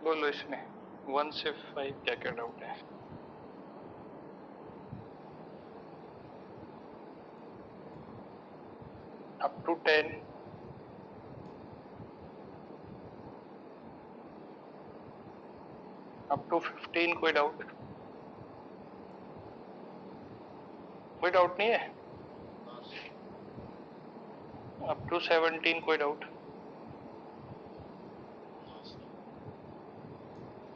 बोलो इसमें 1 से 5 क्या क्या डाउट है? अप टू 10, अप टू 15 कोई डाउट? कोई डाउट नहीं है? अप टू 17 कोई डाउट?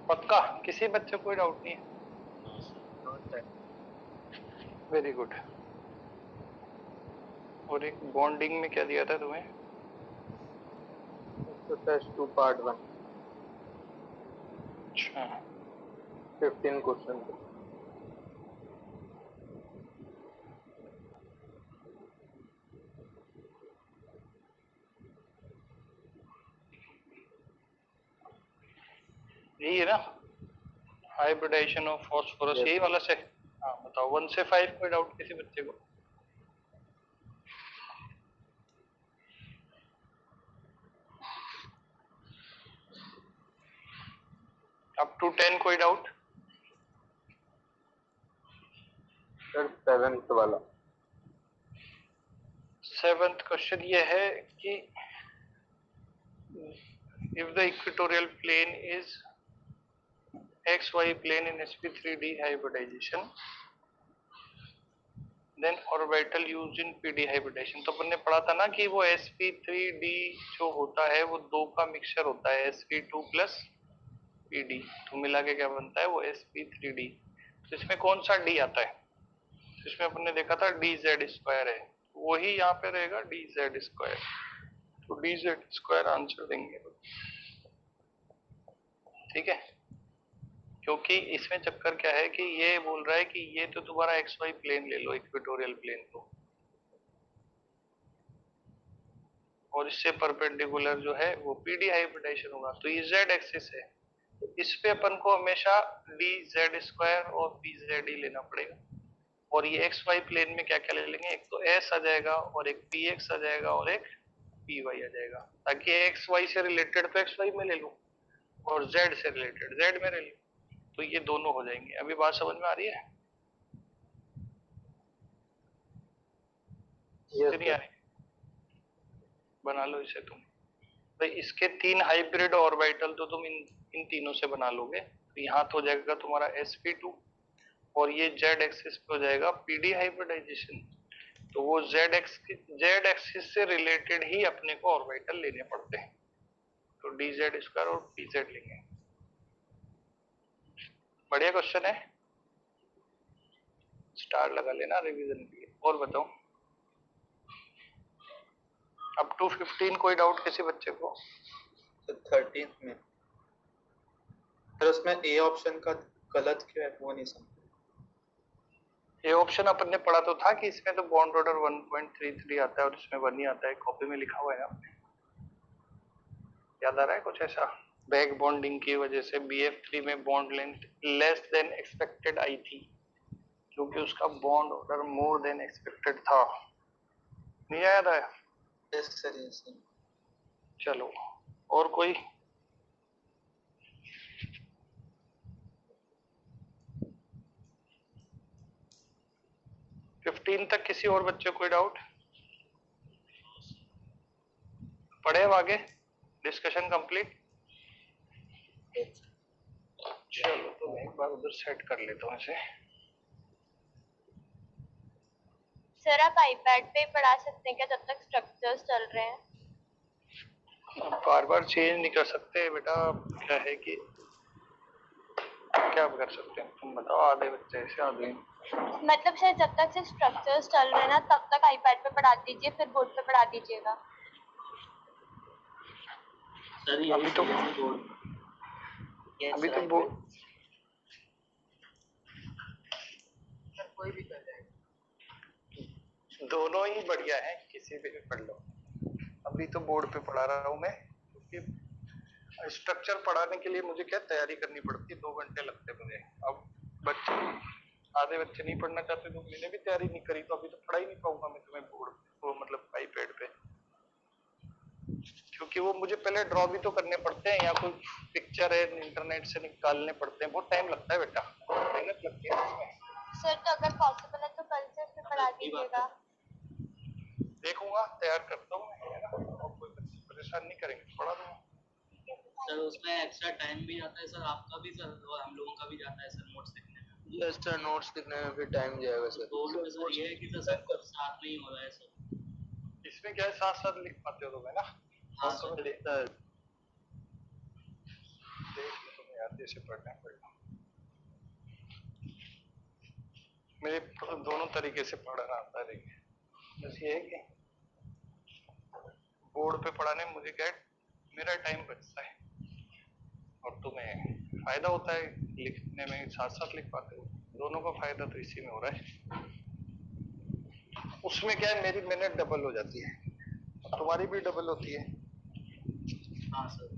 पक्का किसी बच्चे कोई डाउट नहीं है? Very good. और एक बॉन्डिंग में क्या दिया था तुम्हें? एक्सरसाइज 2 पार्ट 1 अच्छा 15 क्वेश्चन। यही है ना, हाइब्रिडाइजेशन ऑफ फॉस्फोरस, यही वाला से? हाँ बताओ 1 से 5 कोई डाउट किसी बच्चे को? अप टू 10 कोई डाउट? सर 7th वाला 7th क्वेश्चन ये है कि if the equatorial plane is xy plane in sp3d hybridization then orbital used in pd hybridization। तो अपन ने पढ़ा था ना कि वो sp3d जो होता है वो दो का मिक्सचर होता है, sp2 प्लस pd, तो मिला के क्या बनता है वो sp3d। तो इसमें कौन सा d आता है? इसमें अपन ने देखा था dz स्क्वायर है, वही यहाँ पे रहेगा dz स्क्वायर, तो dz स्क्वायर आंसर देंगे, ठीक है? क्योंकि इसमें चक्कर क्या है कि ये बोल रहा है कि ये तो तुम्हारा एक्स वाई प्लेन ले लो, इक्वेटोरियल प्लेन को, और इससे परपेंडिकुलर जो है वो पीडी हाइब्रिडाइजेशन होगा, तो ये जेड एक्सिस है, तो इस पे अपन को हमेशा डी जेड स्क्वायर और पी जेड ही लेना पड़ेगा। और ये एक्स वाई प्लेन में क्या क्या ले लेंगे, एक तो एस आ जाएगा और एक पी एक्स आ जाएगा और एक पी वाई आ जाएगा, ताकि एक्स वाई से रिलेटेड तो एक्स वाई में ले लूं और जेड से रिलेटेड जेड में ले लूं, तो ये दोनों हो जाएंगे। अभी बात समझ में आ रही है? नहीं आ रही? बना लो इसे तुम भाई, इसके 3 हाइब्रिड ऑर्बिटल तो तुम इन तीनों से बना लोगे, तो यहाँ तो हो जाएगा तुम्हारा sp2 और ये z एक्सिस पे हो जाएगा pd हाइब्रिडाइजेशन, तो वो z एक्सिस से रिलेटेड ही अपने को ऑर्बिटल लेने पड़ते हैं, तो dz स्क्वायर और pz लेंगे। बढ़िया क्वेश्चन है, स्टार लगा लेना रिवीजन के लिए। और बताओ अप टू 15 कोई डाउट किसी बच्चे को? 13th में सर उसमें ए ऑप्शन का गलत क्यों है वो नहीं समझ। ये ऑप्शन अपन ने पढ़ा तो था कि इसमें तो बॉन्ड ऑर्डर 1.33 आता है और इसमें 1 ही आता है, कॉपी में लिखा हुआ है आपने, याद आ रहा है कुछ ऐसा? बैक बॉन्डिंग की वजह से BF3 में bond length less than expected आई थी, क्योंकि उसका bond order more than expected था। नहीं याद आया? Yes sir. चलो और कोई? फिफ्टीन तक किसी और बच्चे कोई डाउट? पढ़े अब आगे, डिस्कशन कंप्लीट। चलो तो मैं एक बार उधर सेट कर लेता हूँ इसे। सर आप आईपैड पे पढ़ा सकते हैं क्या जब तक स्ट्रक्चर्स चल रहे हैं? बार बार चेंज नहीं कर सकते बेटा, क्या है कि क्या कर सकते हैं तुम बताओ, आधे बच्चे ऐसे आधे। मतलब सर जब तक से स्ट्रक्चर्स चल रहे हैं ना तब तक आईपैड पे पढ़ा दीजिए, फिर बोर्ड पे पढ़ा दीजिएगा। अभी तो बोर्ड कोई भी कर जाएगा, दोनों ही बढ़िया है, किसी पे भी पढ़ लो। अभी तो बोर्ड पे पढ़ा रहा हूँ मैं, क्योंकि स्ट्रक्चर पढ़ाने के लिए मुझे क्या तैयारी करनी पड़ती है, 2 घंटे लगते मुझे। अब बच्चे आधे बच्चे नहीं पढ़ना चाहते, तो मैंने भी तैयारी नहीं करी, तो अभी तो पढ़ा ही नहीं पाऊंगा मैं तुम्हें बोर्ड वो मतलब आईपैड पे। क्योंकि वो मुझे पहले ड्रॉ भी तो करने पड़ते हैं, या कोई पिक्चर है इंटरनेट से निकालने पड़ते हैं, बहुत टाइम लगता है बेटा, मेहनत लगती है उसमें। सर तो अगर पॉसिबल है तो कल से फिर पढ़ा दीजिएगा। देखूंगा, तैयार करता हूँ मैं, है ना, और कोई बच्चे परेशान नहीं करेंगे, पढ़ा दूंगा। सर उसमें एक्स्ट्रा टाइम भी जाता है सर, आपका भी सर और हम लोगों का भी जाता है सर नोट्स लिखने में। यस सर, नोट्स लिखने में भी टाइम जाएगा सर। बोर्ड में सर ये है कि सर सब कुछ साथ में ही हो रहा है सर। इसमें क्या है, साथ साथ लिख पाते हो तुम, है ना? हाँ और तुम्हें देख सर लो, तुम्हें याद जैसे पढ़ना पड़ेगा। मेरे दोनों तरीके से पढ़ना आता है, देखिए बस ये है कि बोर्ड पे पढ़ाने में मुझे क्या है, मेरा टाइम बचता है और तुम्हें फायदा होता है लिखने में, साथ साथ लिख पाते हो। दोनों का फायदा तो इसी में हो रहा है। उसमें क्या है, मेरी मेहनत डबल हो जाती है, तुम्हारी भी डबल होती है। हाँ सर।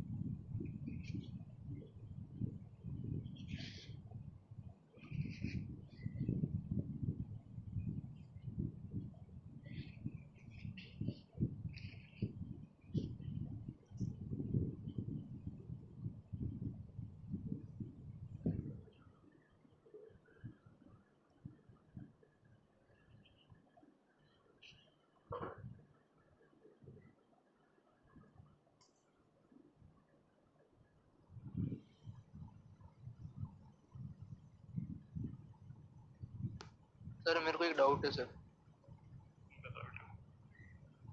सर मेरे को एक डाउट है सर।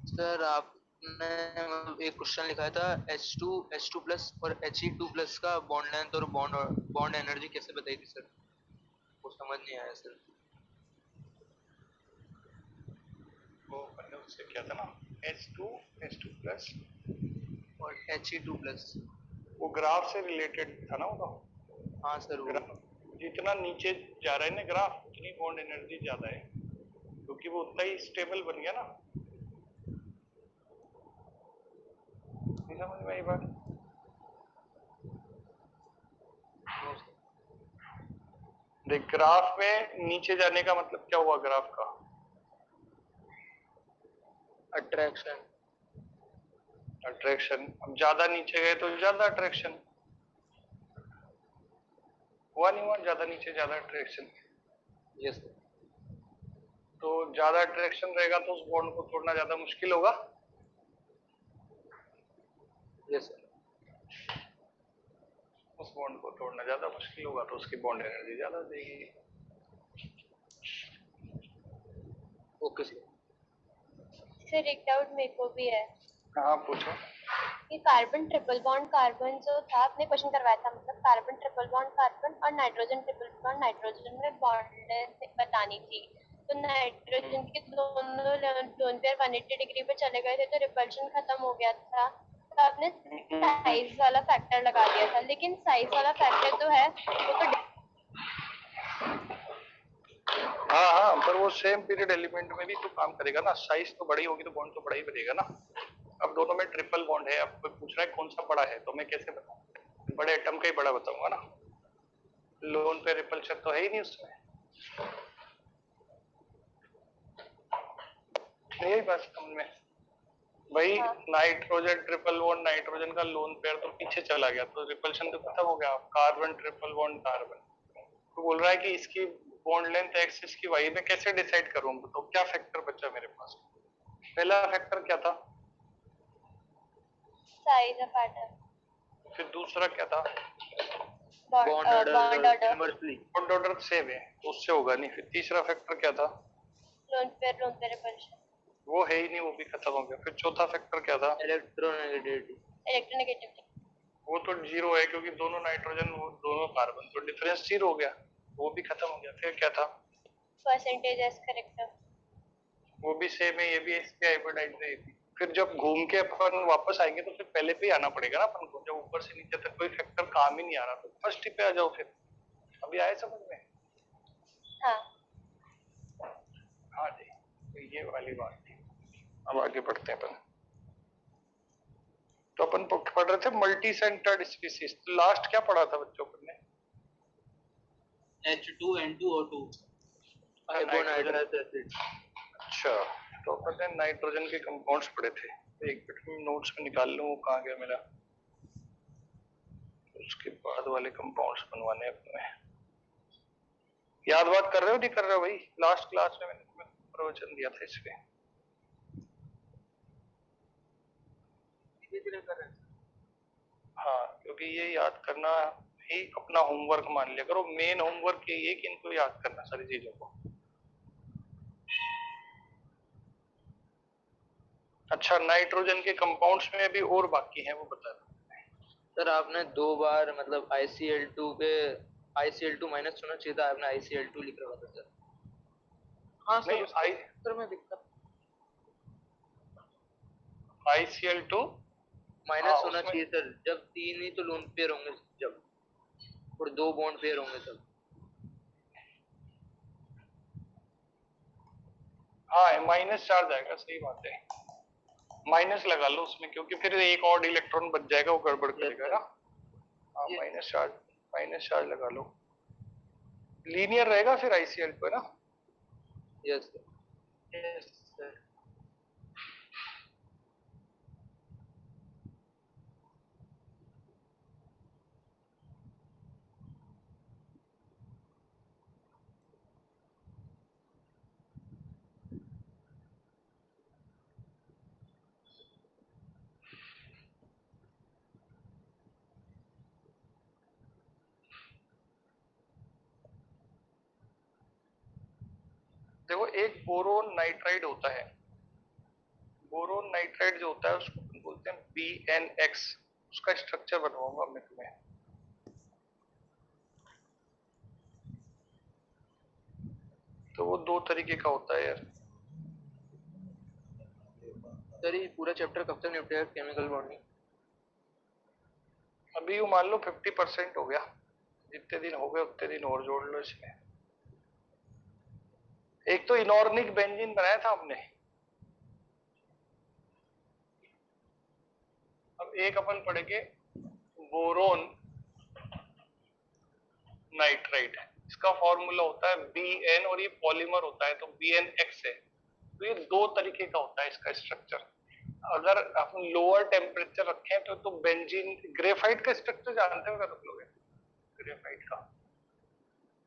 सर आपने एक क्वेश्चन लिखा था H2 प्लस और He2 प्लस का बॉन्ड लेंथ और बॉन्ड एनर्जी कैसे बताई थी सर? वो समझ नहीं आया सर। वो पहले उससे क्या था ना, H2 प्लस और He2 प्लस, वो ग्राफ से रिलेटेड था ना वो तो। हाँ सर वो। ग्राफ जितना नीचे जा रहा है ना ग्राफ, उतनी बॉन्ड एनर्जी ज्यादा है, क्योंकि वो उतना ही स्टेबल बन गया ना। नहीं समझ में आई बात? देख, ग्राफ में नीचे जाने का मतलब क्या हुआ ग्राफ का? अट्रैक्शन। अट्रैक्शन। अब ज्यादा नीचे गए तो ज्यादा अट्रैक्शन हुआ, नहीं हुआ? ज्यादा नीचे ज्यादा अट्रैक्शन। यस। तो ज्यादा अट्रैक्शन रहेगा तो उस बॉन्ड को तोड़ना ज्यादा मुश्किल होगा। Yes sir. उस बॉन्ड को तोड़ना ज्यादा मुश्किल होगा तो उसकी बॉन्ड एनर्जी ज्यादा देगी। Okay sir. सर एक डाउट मेरे को भी है हाँ पूछो। कि कार्बन ट्रिपल बॉन्ड कार्बन जो था, आपने क्वेश्चन करवाया था, मतलब कार्बन ट्रिपल बॉन्ड कार्बन और नाइट्रोजन ट्रिपल बॉन्ड नाइट्रोजन में बॉन्ड लेंथ बतानी थी। तो नाइट्रोजन के दोनों लोन पेयर 180 डिग्री पे चले गए थे तो रिपल्शन खत्म हो गया था, तो आपने साइज वाला फैक्टर लगा दिया था, लेकिन साइज वाला फैक्टर जो है वो तो हाँ हाँ, पर वो सेम पीरियड एलिमेंट में भी तो काम करेगा ना, साइज तो बड़ी होगी तो बॉन्ड तो बड़ा ही बनेगा ना। अब दोनों में ट्रिपल बॉन्ड है, अब कोई पूछ रहा है कौन सा बड़ा है, तो मैं कैसे बताऊं? बड़े एटम का ही बड़ा बताऊंगा ना, लोन पे रिपल्शन तो है ही नहीं उसमें। यही बात समझ में भाई। नाइट्रोजन ट्रिपल बॉन्ड, नाइट्रोजन का लोन पेयर तो पीछे चला गया तो रिपल्शन तो खत्म हो गया। कार्बन ट्रिपल बॉन्ड कार्बन, तो बोल रहा है कि इसकी बॉन्ड लेंथ एक्स इसकी वाई में कैसे डिसाइड करूं, तो क्या फैक्टर बचा मेरे पास? पहला फैक्टर क्या था? Size of atom. फिर दूसरा क्या था? Bond order. Inversely. Bond order same है तो उससे होगा नहीं। फिर तीसरा फैक्टर क्या था? Lone pair repulsion. वो है ही नहीं, वो भी खत्म हो गया। फिर चौथा फैक्टर क्या था? इलेक्ट्रोनेगेटिविटी। इलेक्ट्रोनेगेटिविटी। वो तो जीरो है क्योंकि दोनों नाइट्रोजन वो दोनों कार्बन, तो डिफरेंस जीरो हो गया, वो भी खत्म हो गया। फिर क्या था? Percentage as character. वो भी सेम है, ये भी इसके हाइब्रिडाइज है। फिर जब घूम के अपन वापस आएंगे तो फिर पहले पे ही आना पड़ेगा ना अपन को, जब ऊपर से नीचे तक कोई फैक्टर काम ही नहीं आ रहा तो फर्स्ट पे आ जाओ। फिर अभी आए समझ में? हाँ हाँ जी, तो ये वाली बात थी। अब आगे बढ़ते हैं अपन। तो अपन पढ़ रहे थे मल्टी सेंटर्ड स्पीसीज। लास्ट क्या पढ़ा था बच्चों अपन ने? H2N2O2। Carbohydrate acid. अच्छा, तो अपन ने नाइट्रोजन के कंपाउंड्स पढ़े थे, एक मिनट में नोट्स में निकाल लूँ वो कहाँ गया मेरा। उसके बाद वाले कंपाउंड्स बनवाने अपने। याद बात कर रहे हो नहीं कर रहे हो भाई? लास्ट क्लास में मैंने तुम्हें प्रवचन दिया था इसपे। धीरे-धीरे कर रहे हैं। हाँ, क्योंकि ये याद करना ही अपना होमवर्क मान लिया करो। मेन होमवर्क यही है कि इनको याद करना सारी चीजों को। अच्छा, नाइट्रोजन के कंपाउंड्स में भी और बाकी हैं, वो बता दो। सर आपने 2 बार मतलब ICl2 के ICl2 माइनस होना चाहिए था, आपने ICl2 लिख रखा था सर। हाँ सर, नहीं, सर मैं दिक्कत ICl2 माइनस होना चाहिए सर, जब 3 ही तो लोन पेयर होंगे जब, और 2 बॉन्ड पेयर होंगे तब। हाँ, माइनस चार्ज आएगा, सही बात है। माइनस लगा लो उसमें, क्योंकि फिर एक और इलेक्ट्रॉन बच जाएगा, वो गड़बड़ करेगा ना। हाँ, माइनस चार्ज लगा लो। लीनियर रहेगा फिर ICl पे ना। Yes sir. देखो, एक बोरोन नाइट्राइड होता है। बोरोन नाइट्राइड जो होता है उसको बोलते हैं BnX। उसका स्ट्रक्चर बनवाऊंगा मैं तुम्हें। तो वो 2 तरीके का होता है यार। सर ये पूरा चैप्टर कब तक निपटेगा केमिकल बॉन्डिंग? अभी वो मान लो 50% हो गया। जितने दिन हो गए उतने दिन और जोड़ लो इसमें। एक तो इनऑर्गेनिक बेंजीन बनाया था हमने। अब एक अपन पढ़ेंगे बोरोन नाइट्राइड। इसका फॉर्मूला होता है Bn, और ये पॉलीमर होता है तो BnX है। तो ये 2 तरीके का होता है इसका स्ट्रक्चर। अगर अपन लोअर टेम्परेचर रखें तो बेंजीन, ग्रेफाइट का स्ट्रक्चर जानते हो क्या तुम लोग? ग्रेफाइट का?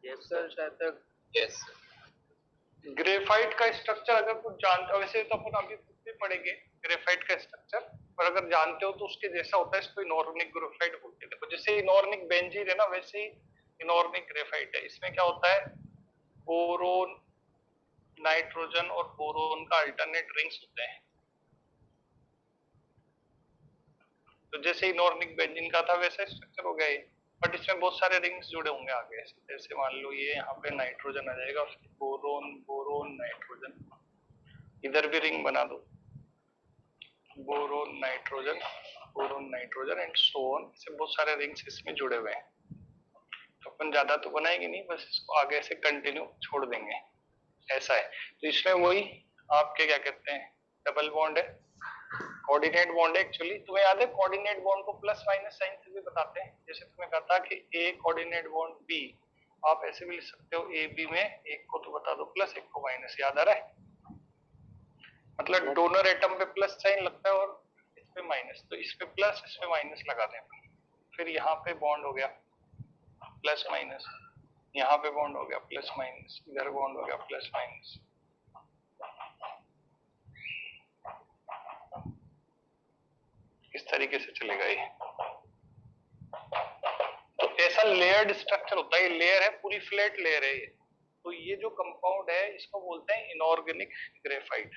यस सर, शायद तक। यस, ग्रेफाइट का स्ट्रक्चर अगर कुछ जानते हो, वैसे तो अपन अभी कुछ भी पढ़ेंगे ग्रेफाइट का स्ट्रक्चर, पर अगर जानते हो तो उसके जैसा होता है। इसको इनऑर्गेनिक ग्रेफाइट बोलते हैं। तो जैसे इनऑर्गेनिक बेंजीन है ना, वैसे ही इनऑर्गेनिक ग्रेफाइट है। इसमें क्या होता है, बोरोन नाइट्रोजन और बोरोन का अल्टरनेट रिंग्स होते हैं। तो जैसे इनऑर्गेनिक बेंजीन का था वैसा स्ट्रक्चर हो गया ये, बट इसमें बहुत सारे रिंग्स जुड़े होंगे आगे। जैसे मान लो ये यहाँ पे नाइट्रोजन आ जाएगा, बोरोन बोरोन नाइट्रोजन, इधर भी रिंग बना दो, boron nitrogen and so on. से बहुत सारे रिंग्स इसमें जुड़े हुए हैं। तो अपन ज्यादा तो बनाएंगे नहीं, बस इसको आगे से कंटिन्यू छोड़ देंगे, ऐसा है। तो इसमें वही आपके क्या कहते हैं, डबल बॉन्ड है, कोऑर्डिनेट बॉन्ड है। एक्चुअली तुम्हें याद है कोऑर्डिनेट बॉन्ड को प्लस माइनस साइन से भी बताते हैं। जैसे तुम्हें कहा था कि A कोऑर्डिनेट बॉन्ड B, आप ऐसे भी लिख सकते हो AB में एक को तो बता दो प्लस, एक को माइनस। याद आ रहा है? मतलब डोनर एटम पे प्लस साइन लगता है और इस पे माइनस, तो इस पे प्लस इस पे माइनस लगा दें। फिर यहाँ पे बॉन्ड हो गया प्लस माइनस, यहाँ पे बॉन्ड हो गया प्लस माइनस, इधर बॉन्ड हो गया प्लस माइनस। इस तरीके से चलेगा ये। तो ऐसा लेयर्ड स्ट्रक्चर होता है। लेयर है, पूरी फ्लैट लेयर है ये। तो ये जो कंपाउंड है इसको बोलते हैं इनऑर्गेनिक ग्रेफाइट।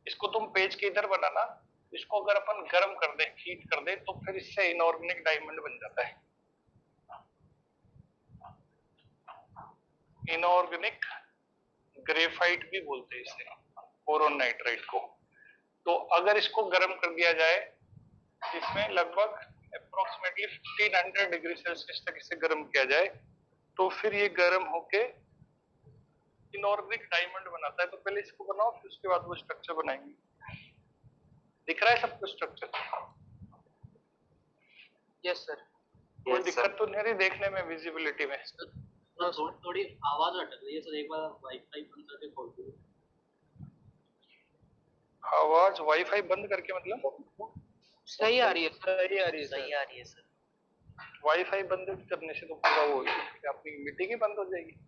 इसको तुम पेज के इधर बनाना। इसको अगर अपन गर्म कर दे, हीट कर दे, तो फिर इससे इनऑर्गेनिक डायमंड बन जाता है। इनऑर्गेनिक ग्रेफाइट भी बोलते हैं इसे, बोरोन नाइट्राइड को। तो अगर इसको गर्म कर दिया जाए, इसमें लगभग अप्रोक्सीमेटली 1500 डिग्री सेल्सियस तक इसे गर्म किया जाए, तो फिर ये गर्म होके इनऑर्गेनिक डायमंड बनाता है। तो पहले इसको बनाओ, फिर उसके बाद वो स्ट्रक्चर बनाएंगे। दिख रहा है सबको स्ट्रक्चर? Yes sir. कोई दिक्कत तो नहीं रही देखने में, विजिबिलिटी में? थोड़ी आवाज अटक रही है सर, एक बार वाईफाई बंद करके खोल दो। आवाज वाईफाई बंद करके मतलब सही आ रही है, सही आ रही है सही सर। आ रही है सर। वाईफाई बंद करने से तो पूरा वो अपनी मीटिंग ही बंद हो जाएगी।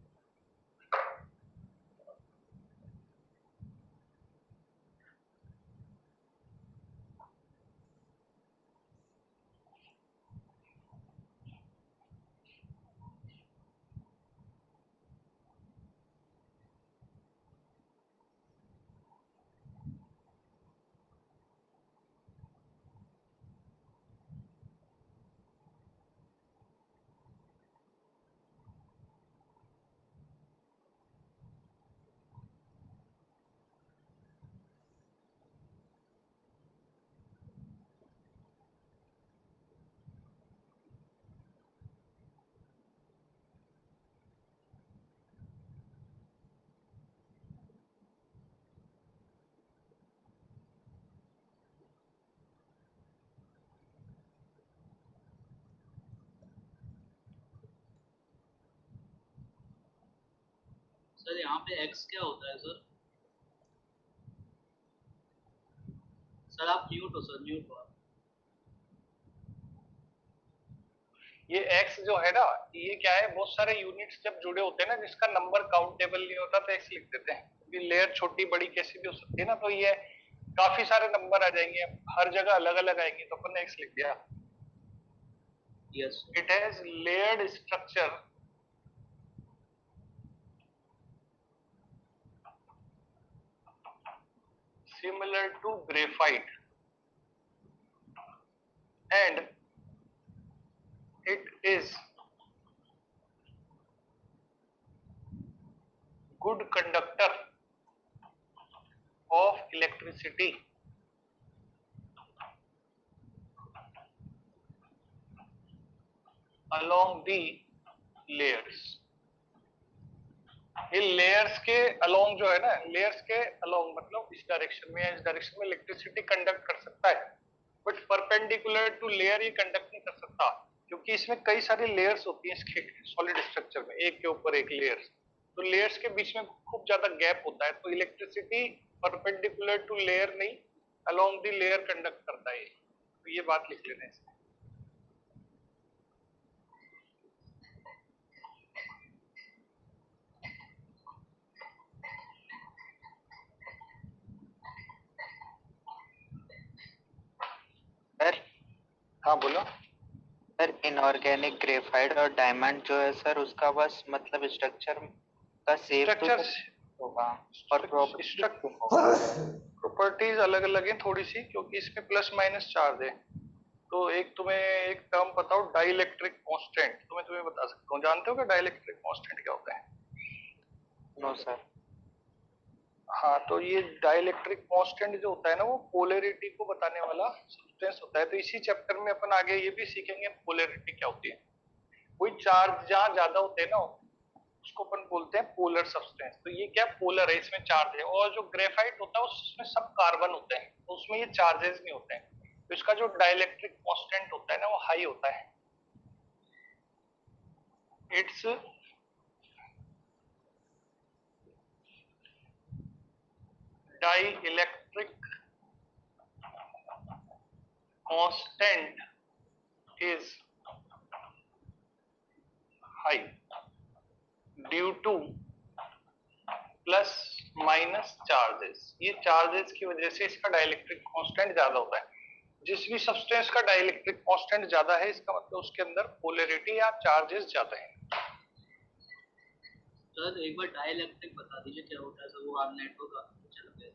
सर यहाँ पे x क्या होता है सर? सर आप म्यूट हो सर, म्यूट हो आप। ये x जो है ना, ये क्या है, बहुत सारे यूनिट्स जब जुड़े होते हैं ना जिसका नंबर काउंटेबल नहीं होता तो x लिख देते हैं, क्योंकि लेयर छोटी बड़ी कैसी भी हो सकती है ना, तो ये काफी सारे नंबर आ जाएंगे, हर जगह अलग अलग आएंगे, तो अपन ने x लिख दिया। Yes it has layered structure similar to graphite and it is good conductor of electricity along the layers। ये लेयर्स के अलोंग जो है ना, लेयर्स के अलोंग मतलब इस डायरेक्शन में या इस डायरेक्शन में इलेक्ट्रिसिटी कंडक्ट कर सकता है, बट परपेंडिकुलर टू लेयर ये कंडक्ट नहीं कर सकता, क्योंकि इसमें कई सारी लेयर्स होती हैं इसके सॉलिड स्ट्रक्चर में, एक के ऊपर एक लेयर्स, तो लेयर्स के बीच में खूब ज्यादा गैप होता है, तो इलेक्ट्रिसिटी परपेंडिकुलर टू लेयर नहीं, अलोंग द लेयर कंडक्ट करता है, तो ये बात लिख लेना है। सर हाँ बोलो। सर इनऑर्गेनिक ग्रेफाइट और डायमंड जो है सर, उसका बस मतलब स्ट्रक्चर का शेप तो स्ट्रक्चर होगा और प्रॉपर्टीज अलग अलग हैं थोड़ी सी, क्योंकि इसमें प्लस माइनस चार्ज है, तो एक तुम्हें एक टर्म बताओ, डाइलेक्ट्रिक कांस्टेंट, तुम्हें बता सकता हूँ, जानते हो क्या डाइलेक्ट्रिक कांस्टेंट क्या होता है? No sir. हाँ, तो ये डाइलेक्ट्रिक कांस्टेंट जो होता है ना, वो पोलैरिटी को बताने वाला सब्सटेंस होता है, तो इसी चैप्टर में अपन आगे ये भी सीखेंगे पोलैरिटी क्या होती है। कोई चार्ज जहाँ ज्यादा होते हैं ना, उसको अपन बोलते हैं पोलर सब्सटेंस, तो ये क्या पोलर है, इसमें चार्ज है, और जो ग्रेफाइट होता है उसमें सब कार्बन होते हैं, तो उसमें ये चार्जेस नहीं होते हैं, तो इसका जो डाइलेक्ट्रिक कांस्टेंट होता है ना, वो हाई होता है। It's dielectric constant is high due two plus minus charges, ये चार्जेस की वजह से इसका डाइलेक्ट्रिक कांस्टेंट ज्यादा होता है। जिस भी सब्सटेंस का डाइलेक्ट्रिक कांस्टेंट ज्यादा है, इसका मतलब उसके अंदर पोलैरिटी या चार्जेस ज्यादा है। सर एक बार डाइलेक्ट्रिक बता दीजिए क्या होता है सर, वो आप नेटवर्क चल गए।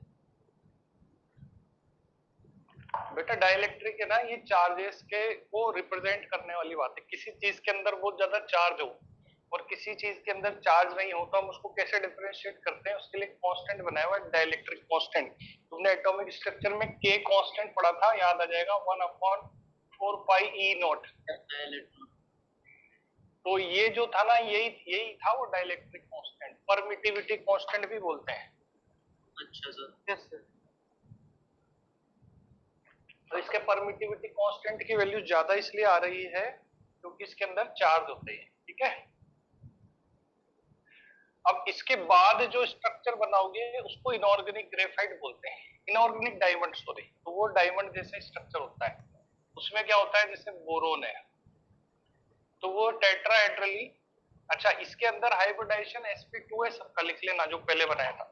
बेटा डाइलेक्ट्रिक है ना, ये चार्जेस के को रिप्रेजेंट करने वाली बात है, किसी चीज के अंदर बहुत ज्यादा चार्ज हो और किसी चीज के अंदर चार्ज नहीं होता, हम उसको कैसे डिफरेंशिएट करते हैं, उसके लिए कांस्टेंट बनाया हुआ है डाइलेक्ट्रिक कांस्टेंट। तुमने एटॉमिक स्ट्रक्चर में के कांस्टेंट पढ़ा था, याद आ जाएगा, 1/4 पाई ई नॉट। तो ये जो था ना, यही था वो डाइलेक्ट्रिक कांस्टेंट, परमिटिविटी कांस्टेंट भी बोलते हैं। अच्छा सर। Yes sir. तो इसके परमिटिविटी कांस्टेंट की वैल्यू ज्यादा इसलिए आ रही है क्योंकि इसके अंदर चार्ज होते हैं, ठीक है। अब इसके बाद जो स्ट्रक्चर बनाओगे उसको इनऑर्गेनिक ग्रेफाइट बोलते हैं, इनऑर्गेनिक डायमंड सॉरी। तो वो डायमंड जैसे स्ट्रक्चर होता है, उसमें क्या होता है, जैसे बोरोन है तो वो टेट्राहेड्रली। अच्छा, इसके अंदर हाइब्रिडाइजेशन sp2 है, सबका लिख लेना जो पहले बनाया था।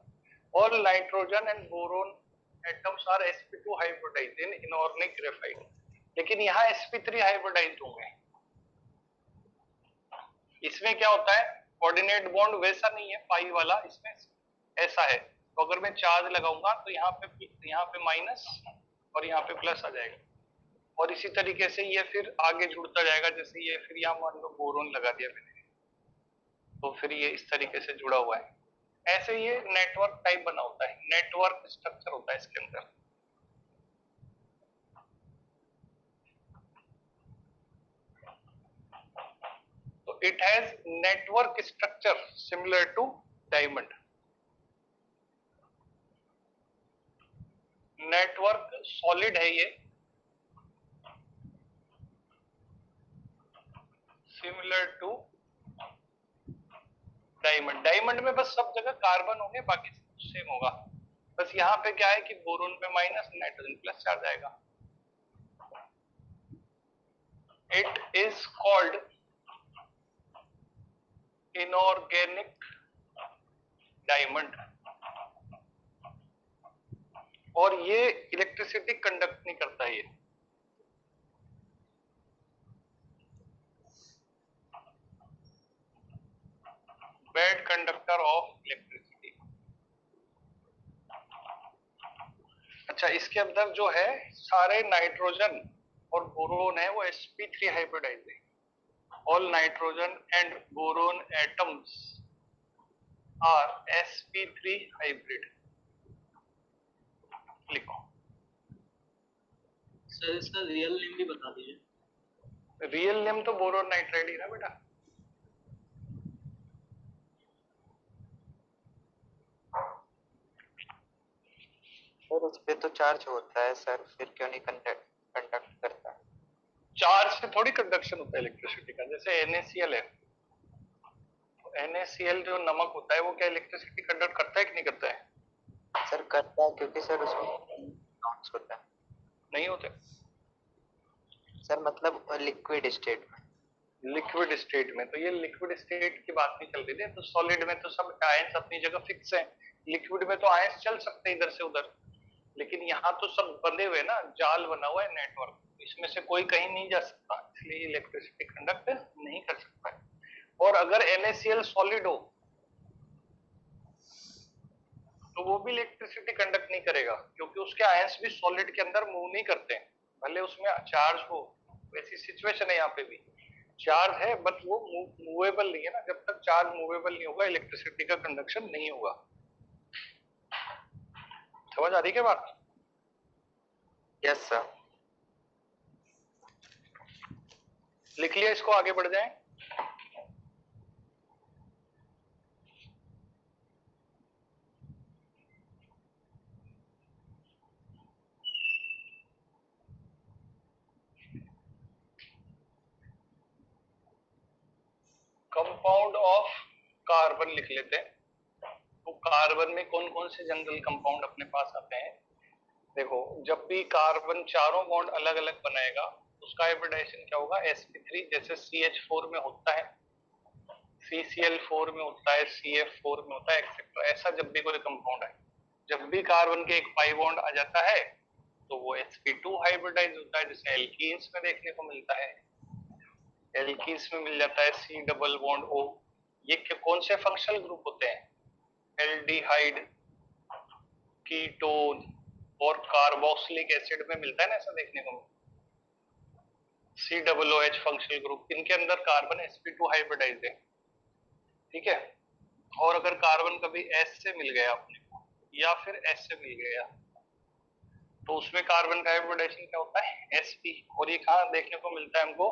All nitrogen and boron atoms are sp2 hybridized in inorganic graphite. लेकिन यहाँ sp3 हाइब्रिडाइज्ड होंगे। इसमें क्या होता है, कोऑर्डिनेट बॉन्ड वैसा नहीं है पाई वाला, इसमें ऐसा है। तो अगर मैं चार्ज लगाऊंगा तो यहाँ पे माइनस और यहाँ पे प्लस आ जाएगा, और इसी तरीके से ये फिर आगे जुड़ता जाएगा। जैसे ये फिर यहाँ मान लो बोरोन लगा दिया मैंने, तो फिर ये इस तरीके से जुड़ा हुआ है। ऐसे ये नेटवर्क टाइप बना होता है, नेटवर्क स्ट्रक्चर होता है इसके अंदर। तो it has network structure similar to diamond. Network solid है ये, सिमिलर टू डायमंड। डायमंड में बस सब जगह कार्बन होंगे, बाकी सेम होगा। बस यहाँ पे क्या है कि बोरोन पे माइनस, नाइट्रोजन प्लस चार्ज आएगा। It is called inorganic diamond, और ये इलेक्ट्रिसिटी कंडक्ट नहीं करता है। ये बैड कंडक्टर ऑफ इलेक्ट्रिसिटी। अच्छा, इसके अंदर जो है सारे नाइट्रोजन और बोरोन है वो sp3 हाइब्रिडाइज्ड है। All nitrogen and boron atoms are sp3 hybrid. लिखो सर इसका रियल नेम भी बता दीजिए। रियल नेम तो बोरोन नाइट्राइड ही ना बेटा। सर उस पे तो चार्ज होता है सर, फिर क्यों नहीं कंडक्ट करता? चार्ज से थोड़ी कंडक्शन होता है इलेक्ट्रिसिटी का। जैसे NaCl है, NaCl जो नमक होता है वो क्या इलेक्ट्रिसिटी कंडक्ट करता है कि नहीं करता है? सर करता है, क्योंकि सर उसमें इलेक्ट्रॉन्स होता है। नहीं होते सर मतलब लिक्विड स्टेट में। लिक्विड स्टेट में, तो ये लिक्विड स्टेट की बात नहीं चल रही थी। तो सॉलिड में तो सब आयंस अपनी जगह फिक्स है, लिक्विड में तो आयंस चल सकते हैं इधर से उधर, लेकिन यहाँ तो सब बंधे हुए ना, जाल बना हुआ है नेटवर्क, इसमें से कोई कहीं नहीं जा सकता, इसलिए इलेक्ट्रिसिटी कंडक्ट नहीं कर सकता है। और अगर NaCl सॉलिड हो तो वो भी इलेक्ट्रिसिटी कंडक्ट नहीं करेगा, क्योंकि उसके आयंस भी सॉलिड के अंदर मूव नहीं करते हैं, भले उसमें चार्ज हो। वैसी सिचुएशन है यहाँ पे भी, चार्ज है बट वो मूवेबल नहीं है ना। जब तक चार्ज मूवेबल नहीं होगा इलेक्ट्रिसिटी का कंडक्शन नहीं होगा। समझ आ रही क्या बात? Yes sir. लिख लिया, इसको आगे बढ़ जाएं। कंपाउंड ऑफ कार्बन लिख लेते हैं। तो कार्बन में कौन कौन से जनरल कंपाउंड अपने पास आते हैं? देखो, जब भी कार्बन चारों बॉन्ड अलग अलग बनाएगा उसका हाइब्रिडाइजेशन क्या होगा, sp3। जैसे CH4 में होता है, CCl4 में होता है, CF4 में होता है, एक्सेट्रा। ऐसा जब भी कोई कंपाउंड है, जब भी कार्बन के एक पाई बॉन्ड आ जाता है तो वो sp2 हाइब्रिडाइज होता है। जैसे एल्कीन्स में देखने को मिलता है, एल्कीन्स में मिल जाता है C डबल बॉन्ड O। ये कौन से फंक्शनल ग्रुप होते हैं? एल्डिहाइड, कीटोन और कार्बोक्सिलिक एसिड में मिलता है ना, ऐसा देखने को COOH फंक्शनल ग्रुप। इनके अंदर कार्बन sp2 हाइब्रिडाइज है, ठीक है। और अगर कार्बन कभी S से मिल गया अपने को या फिर S से मिल गया तो उसमें कार्बन का हाइब्रिडाइजेशन क्या होता है, sp। और ये कहाँ देखने को मिलता है हमको,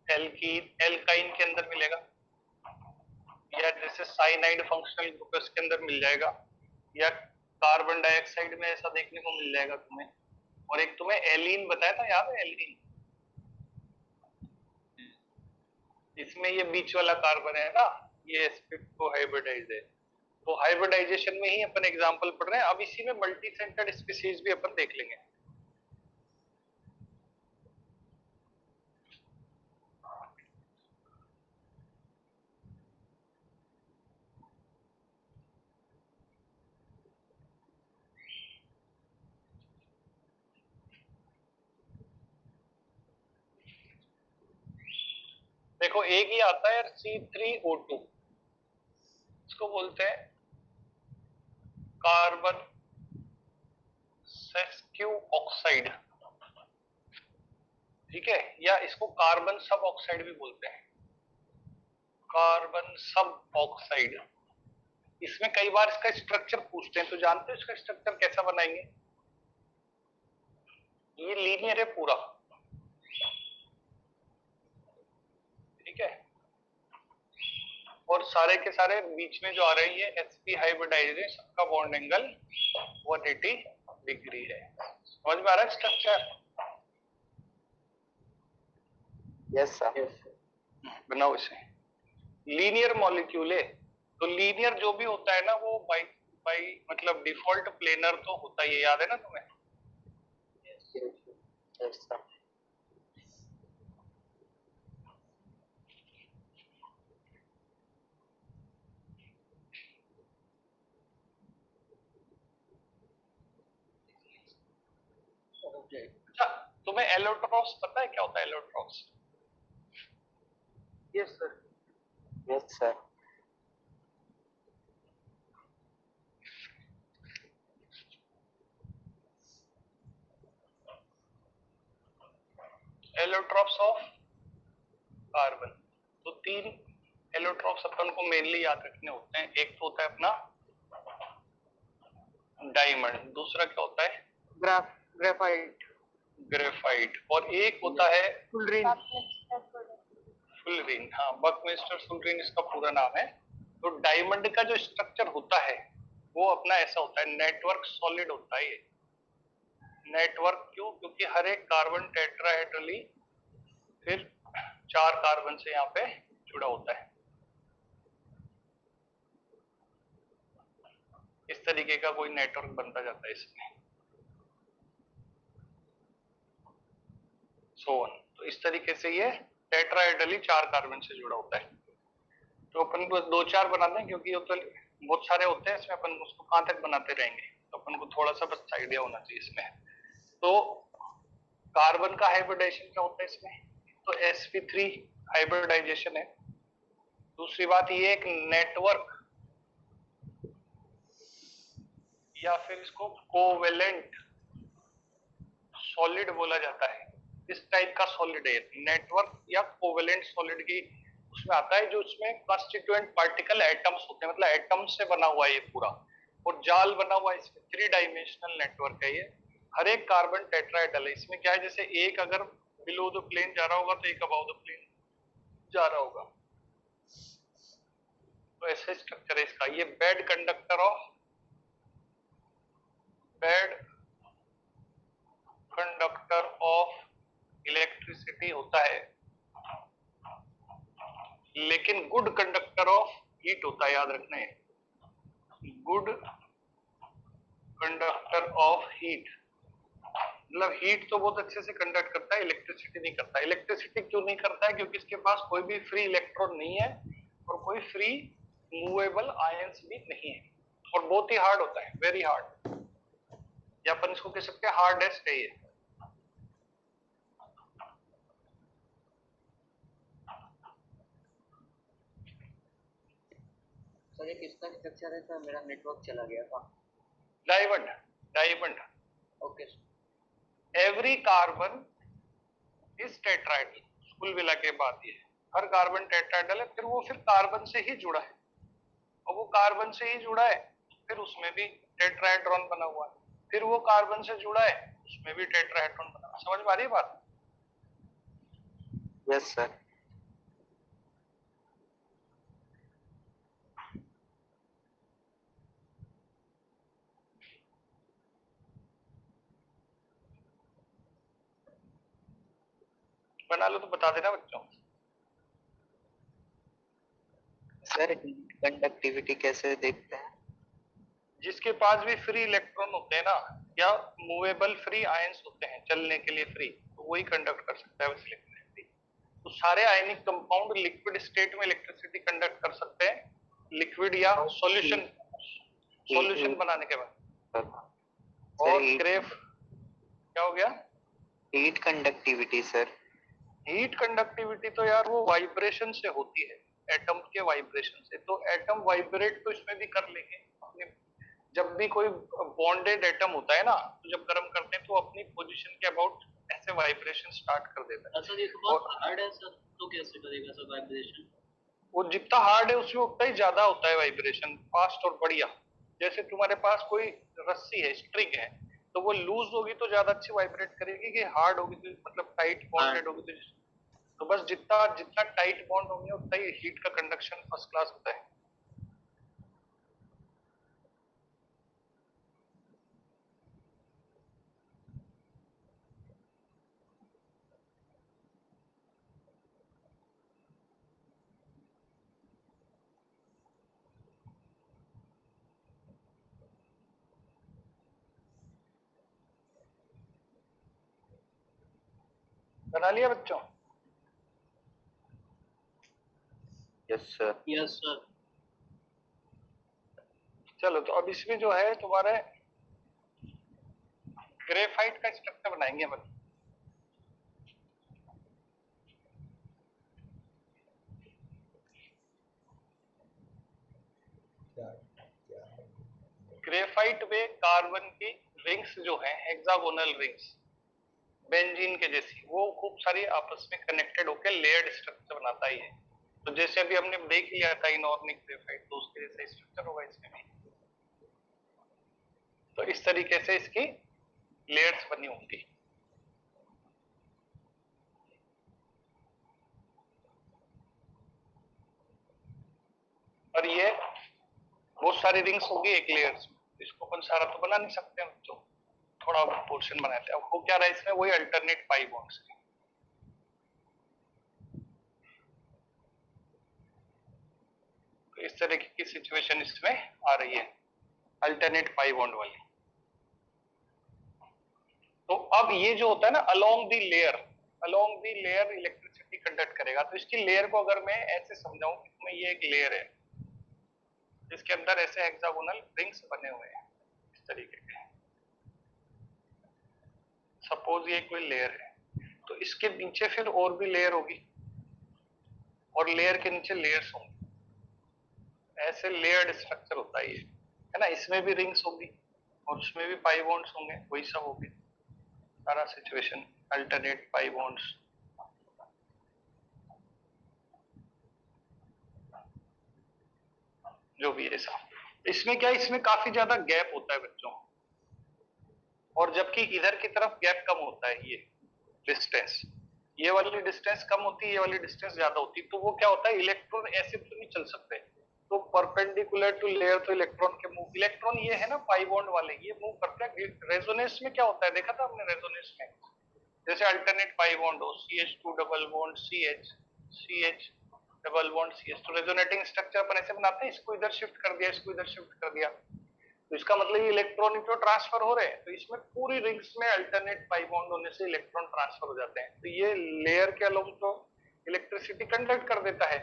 एल्काइन के अंदर मिलेगा, या जैसे साइनाइड फंक्शनल ग्रुप है उसके अंदर मिल जाएगा, या कार्बन डाइऑक्साइड में ऐसा देखने को मिल जाएगा तुम्हें। और एक तुम्हें एलीन बताया था, याद है एलीन? इसमें ये बीच वाला कार्बन है ना, ये sp2 हाइब्रिडाइज है। तो हाइब्रिडाइजेशन में ही अपन एग्जांपल पढ़ रहे हैं। अब इसी में मल्टी सेंटर्ड स्पीसीज भी अपन देख लेंगे। देखो एक ही आता है C3O2, इसको बोलते हैं कार्बन सेस्क्यू ऑक्साइड, ठीक है, या इसको कार्बन सब ऑक्साइड भी बोलते हैं, कार्बन सब ऑक्साइड। इसमें कई बार इसका स्ट्रक्चर पूछते हैं, तो जानते हो इसका स्ट्रक्चर कैसा बनाएंगे? ये लीनियर है पूरा, ठीक है, और सारे के सारे बीच में जो आ रही है sp हाइब्रिडाइज है, सबका बॉन्ड एंगल 180 डिग्री है। समझ में आ रहा है स्ट्रक्चर? Yes sir. बनाओ इसे। लीनियर मॉलिक्यूल है, तो लीनियर जो भी होता है ना वो बाई बाई मतलब डिफॉल्ट प्लेनर तो होता ही है, याद है ना तुम्हें? Yes sir. अच्छा, तुम्हें एलोट्रॉप्स पता है क्या होता है allotropes? Yes sir. Yes sir. Allotropes of carbon. तो तीन एलोट्रॉप्स अपन को मेनली याद रखने होते हैं। एक तो होता है अपना डायमंड, दूसरा क्या होता है? ग्रेफाइट। ग्रेफाइट, और एक होता है फुलरीन। फुलरीन। हाँ, बकमिस्टर फुलरीन इसका पूरा नाम है। तो डायमंड का जो स्ट्रक्चर होता है वो अपना ऐसा होता है, नेटवर्क सॉलिड होता है ये। नेटवर्क क्यों? क्योंकि हर एक कार्बन टेट्राहेड्रली फिर 4 कार्बन से यहाँ पे जुड़ा होता है। इस तरीके का कोई नेटवर्क बनता जाता है इसमें। तो इस तरीके से ये टेट्राहेड्रली 4 कार्बन से जुड़ा होता है। तो अपन को 2-4 बनाते हैं क्योंकि तो बहुत सारे होते हैं इसमें, अपन उसको कहां तक बनाते रहेंगे, तो अपन को थोड़ा सा बस आइडिया होना चाहिए इसमें। तो कार्बन का हाइब्रिडाइजेशन क्या होता है इसमें? तो sp3 हाइब्रिडाइजेशन है। दूसरी बात, ये एक नेटवर्क या फिर इसको कोवेलेंट सॉलिड बोला जाता है। इस टाइप का सॉलिड है नेटवर्क या कोवेलेंट सॉलिड की उसमें आता है, जो उसमें कॉन्स्टिट्यूएंट पार्टिकल एटम्स होते हैं, मतलब एटम्स से बना हुआ है ये पूरा, और जाल बना हुआ है इसमें। 3 डायमेंशनल नेटवर्क है ये। हर एक कार्बन टेट्राहेड्रल है। इसमें क्या है, जैसे एक अगर बिलो द प्लेन जा रहा होगा तो एक अबव द प्लेन जा रहा होगा, तो ऐसे स्ट्रक्चर है इसका। ये बेड कंडक्टर ऑफ इलेक्ट्रिसिटी होता है, लेकिन गुड कंडक्टर ऑफ हीट होता है, याद रखना है। गुड कंडक्टर ऑफ हीट मतलब हीट तो बहुत अच्छे से कंडक्ट करता है, इलेक्ट्रिसिटी नहीं करता। इलेक्ट्रिसिटी क्यों नहीं करता है? क्योंकि इसके पास कोई भी फ्री इलेक्ट्रॉन नहीं है और कोई फ्री मूवेबल आयंस भी नहीं है, और बहुत ही हार्ड होता है, वेरी हार्ड, या अपन इसको कह सकते हैं हार्डेस्ट है ये। सर ये किसका स्ट्रक्चर है सर? मेरा नेटवर्क चला गया था। Diamond. Okay sir. Every carbon is tetrahedral, कुल मिला के बात ये, हर कार्बन टेट्राहेड्रल है। फिर वो फिर कार्बन से ही जुड़ा है, और वो कार्बन से ही जुड़ा है फिर उसमें भी टेट्राहेड्रॉन बना हुआ है, फिर वो कार्बन से जुड़ा है उसमें भी टेट्राहेड्रॉन बना हुआ है। समझ में आ रही है बात? Yes sir. बना लो तो बता देना बच्चों। सर कंडक्टिविटी कैसे देखते हैं? जिसके पास भी फ्री इलेक्ट्रॉन होते हैं ना, या मूवेबल फ्री आयंस होते हैं, चलने के लिए फ्री, तो वही कंडक्ट कर सकता है बस इलेक्ट्रिसिटी। तो सारे आयनिक कंपाउंड लिक्विड स्टेट में इलेक्ट्रिसिटी कंडक्ट कर सकते हैं, लिक्विड या सॉल्यूशन बनाने के बाद। और ग्रेफ क्या हो गया? Heat conductivity sir. Heat conductivity तो यार वो वाइब्रेशन से होती है, एटम के वाइब्रेशन से। तो एटम वाइब्रेट तो इसमें भी कर लेंगे अपने, जब भी कोई बॉन्डेड एटम होता है ना, तो जब गर्म करते हैं तो अपनी पोजीशन के अबाउट ऐसे वाइब्रेशन स्टार्ट कर देता है। सर ये तो बहुत हार्ड है सर, तो कैसे करेगा सर वाइब्रेशन? वो जितना हार्ड है उसमें उतना ही ज्यादा होता है वाइब्रेशन, फास्ट और बढ़िया। जैसे तुम्हारे पास कोई रस्सी है, स्ट्रिंग है, तो वो लूज होगी तो ज्यादा अच्छी वाइब्रेट करेगी, कि हार्ड होगी तो मतलब टाइट बॉन्डेड होगी तो बस जितना जितना टाइट बॉन्ड होंगे उतना ही हीट का कंडक्शन फर्स्ट क्लास होता है। बना लिया बच्चों? Yes sir. Yes sir. चलो, तो अब इसमें जो है तुम्हारे ग्रेफाइट का स्ट्रक्चर बनाएंगे अपन। ग्रेफाइट में कार्बन की रिंग्स जो है, हेक्सागोनल रिंग्स, बेंजीन के जैसी, वो खूब सारी आपस में कनेक्टेड होकर लेयर्ड स्ट्रक्चर बनाता ही है। तो जैसे अभी हमने देख लिया था इनऑर्गेनिक ग्रेफाइट, तो उसके जैसे स्ट्रक्चर होगा इसमें भी। तो इस तरीके से इसकी लेयर्स बनी होंगी। और ये बहुत सारी रिंग्स होगी एक लेयर्स में, इसको अपन सारा तो बना नहीं सकते हम, तो थोड़ा पोर्शन बनाते हैं। अब वो क्या रहा है इसमें, वही अल्टरनेट पाई बॉन्ड्स है। तो इस तरह की सिचुएशन इसमें आ रही है, अल्टरनेट पाई बॉन्ड वाली। तो अब ये जो होता है ना, along the layer electricity conduct करेगा। तो इसकी लेयर को अगर मैं ऐसे समझाऊं कि इसमें ये एक लेयर है, जिसके अंदर ऐसे हेक्सागोनल रिंग्स बने हुए हैं इस तरीके के, सपोज ये कोई लेयर है, तो इसके नीचे फिर और भी लेयर होगी, और लेयर के नीचे लेयर्स होंगी। ऐसे लेयर्ड स्ट्रक्चर होता है ये, है ना। इसमें भी रिंग्स होगी और उसमें भी पाई बॉन्ड्स होंगे, वही सब होगी सारा सिचुएशन, अल्टरनेट पाई बॉन्ड्स। जो भी है सब। इसमें क्या है, इसमें काफी ज्यादा गैप होता है बच्चों, और जबकि इधर की तरफ गैप कम होता है। ये डिस्टेंस, ये वाली डिस्टेंस कम होती है, ये वाली डिस्टेंस ज्यादा होती है। तो वो क्या होता है, इलेक्ट्रॉन ऐसे तो नहीं चल सकते, तो परपेंडिकुलर टू लेयर, तो इलेक्ट्रॉन के मूव, इलेक्ट्रॉन ये है ना पाई बॉन्ड वाले, ये मूव करते हैं। रेजोनेंस में क्या होता है, देखा था हमने रेजोनेंस में, जैसे अल्टरनेट पाई बॉन्ड हो, CH2 double bond CH, CH double bond CH, तो रेजोनेटिंग स्ट्रक्चर अपन ऐसे बनाते हैं, इसको इधर शिफ्ट कर दिया, इसको इधर शिफ्ट कर दिया, तो इसका मतलब ये इलेक्ट्रॉन तो ट्रांसफर हो रहे हैं। तो इसमें पूरी रिंग्स में अल्टरनेट पाई बॉन्ड होने से इलेक्ट्रॉन ट्रांसफर हो जाते हैं। तो ये लेयर के अलोंग तो इलेक्ट्रिसिटी कंडक्ट कर देता है,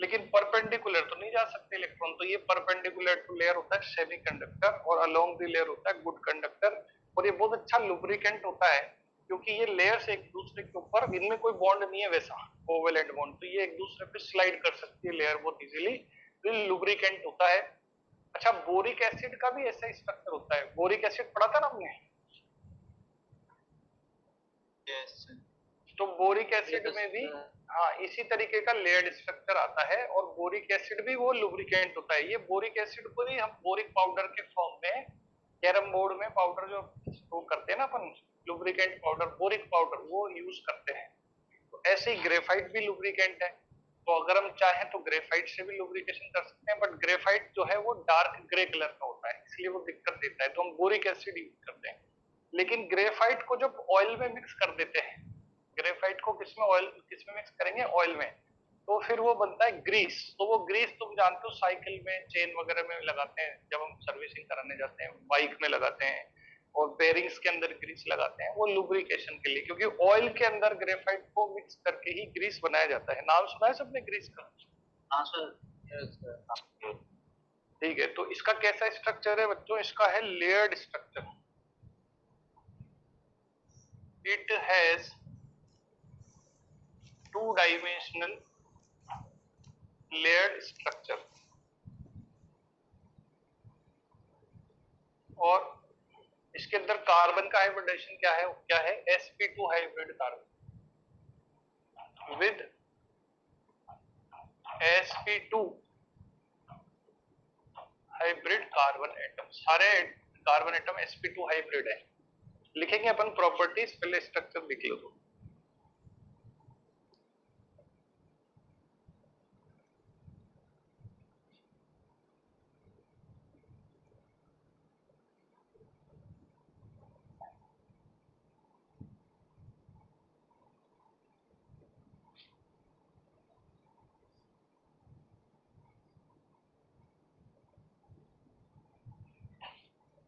लेकिन परपेंडिकुलर तो नहीं जा सकते इलेक्ट्रॉन। तो ये परपेंडिकुलर टू लेयर होता है सेमीकंडक्टर, और अलोंग द लेयर होता है गुड कंडक्टर। और ये बहुत अच्छा लुब्रिकेंट होता है, क्योंकि ये लेयर्स एक दूसरे के ऊपर, इनमें कोई बॉन्ड नहीं है वैसा कोवेलेंट बॉन्ड, तो ये एक दूसरे पे स्लाइड कर सकती है लेयर बहुत इजीली, तो ये लुब्रिकेंट होता है। अच्छा, बोरिक एसिड का भी ऐसा ही स्ट्रक्चर होता है। बोरिक एसिड पढ़ा था ना हमने? यस। तो बोरिक एसिड में भी हाँ इसी तरीके का लेयर्ड स्ट्रक्चर आता है, और बोरिक एसिड भी वो लुब्रिकेंट होता है। ये बोरिक एसिड को ही हम बोरिक पाउडर के फॉर्म में, कैरम बोर्ड में पाउडर जो वो करते हैं ना अपन, लुब्रिकेंट पाउडर, बोरिक पाउडर, वो यूज करते हैं। तो ऐसे ही ग्रेफाइट भी लुब्रिकेंट है, तो अगर हम चाहें तो ग्रेफाइट से भी लुब्रिकेशन कर सकते हैं, बट ग्रेफाइट जो है वो डार्क ग्रे कलर का होता है, इसलिए वो दिक्कत देता है, तो हम बोरिक एसिड यूज करते हैं। लेकिन ग्रेफाइट को जब ऑयल में मिक्स कर देते हैं, ग्रेफाइट को किसमें मिक्स करेंगे, ऑयल में, तो फिर वो बनता है ग्रीस। तो वो ग्रीस तुम जानते हो साइकिल में चेन वगैरह में लगाते हैं, जब हम सर्विसिंग कराने जाते हैं, बाइक में लगाते हैं, और बेरिंग्स के अंदर ग्रीस लगाते हैं, वो लुब्रिकेशन के लिए, क्योंकि ऑयल के अंदर ग्रेफाइट को मिक्स करके ही ग्रीस बनाया जाता है। नाम सुना है सबने ग्रीस का? हाँ सर। ठीक है, तो इसका कैसा स्ट्रक्चर है बच्चों? इसका है layered structure. It has 2 dimensional layered structure, और इसके अंदर कार्बन का हाइब्रिडेशन क्या है? क्या है? sp2 hybrid carbon with sp2 hybrid carbon atom. सारे कार्बन एटम sp2 हाइब्रिड है। लिखेंगे अपन प्रॉपर्टीज, पहले स्ट्रक्चर लिख लो। तो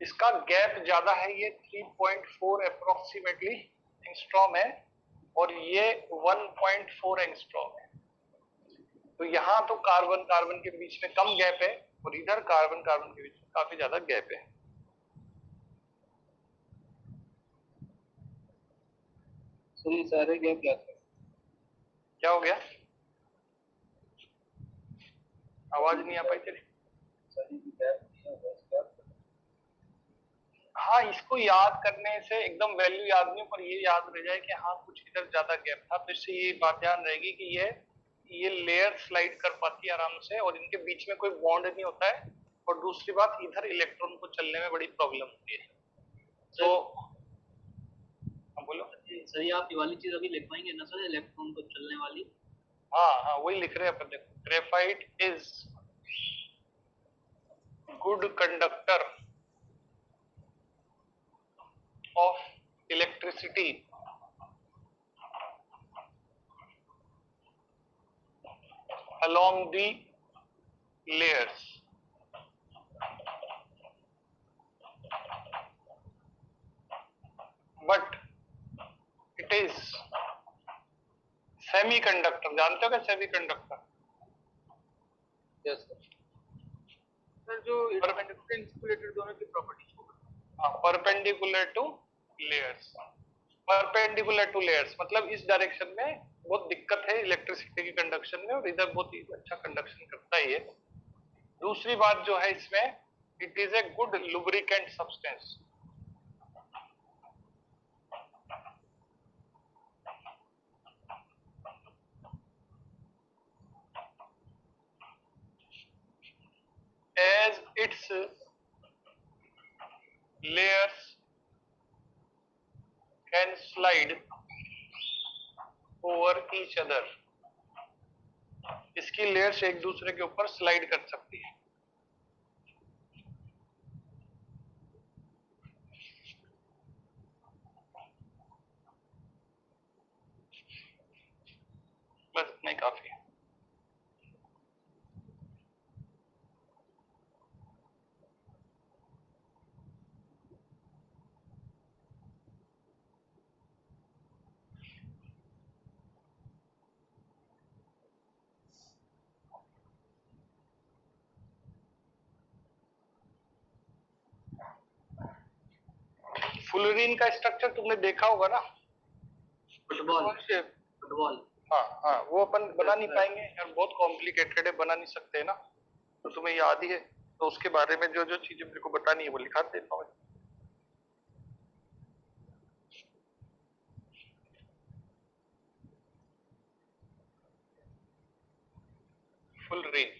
इसका गैप ज्यादा है, ये 3.4 अप्रोक्सीमेटली एंगस्ट्रॉम है, और ये 1.4 एंगस्ट्रॉम है। तो यहाँ तो कार्बन कार्बन के बीच में कम गैप है, और इधर कार्बन कार्बन के बीच में काफी ज्यादा गैप है। तो ये सारे गैप जाते हैं। क्या हो गया? आवाज नहीं आ पाई तेरी। हाँ, इसको याद करने से एकदम वैल्यू याद नहीं, पर ये याद रह जाए कि हाँ कुछ इधर ज्यादा गैप था, तो इससे ये बात ध्यान रहेगी कि ये लेयर स्लाइड कर पाती है आराम से, और इनके बीच में कोई बॉन्ड नहीं होता है। और दूसरी बात, इधर इलेक्ट्रॉन को चलने में बड़ी प्रॉब्लम होती है। तो हाँ बोलो। सर ये आप ये वाली चीज अभी लिख पाएंगे ना सर, इलेक्ट्रॉन को चलने वाली? हाँ हाँ, वही लिख रहे हैं अपन। देखो, graphite is good conductor of electricity along the layers, but it is semiconductor। जानते हो क्या सेमीकंडक्टर? यस सर, जो परपेंडिकुलर इंसुलेटेड दोनों की प्रॉपर्टीज को। हाँ, perpendicular two layers. Perpendicular two layers मतलब इस डायरेक्शन में बहुत दिक्कत है इलेक्ट्रिसिटी की कंडक्शन में, और इधर बहुत ही अच्छा कंडक्शन करता ही है। दूसरी बात जो है इसमें, it is a good lubricant substance. as its layers can slide over each other। इसकी लेयर्स एक दूसरे के ऊपर स्लाइड कर सकती है। बस इतना ही काफी है। फुलरीन का स्ट्रक्चर तुमने देखा होगा ना? फुटबॉल। हाँ हाँ, वो अपन बना नहीं पाएंगे यार, बहुत कॉम्प्लिकेटेड है, बना नहीं सकते है ना। तो तुम्हें याद ही है, तो उसके बारे में जो जो चीजें मेरे को बतानी है वो लिखा देता हूँ। फुलरीन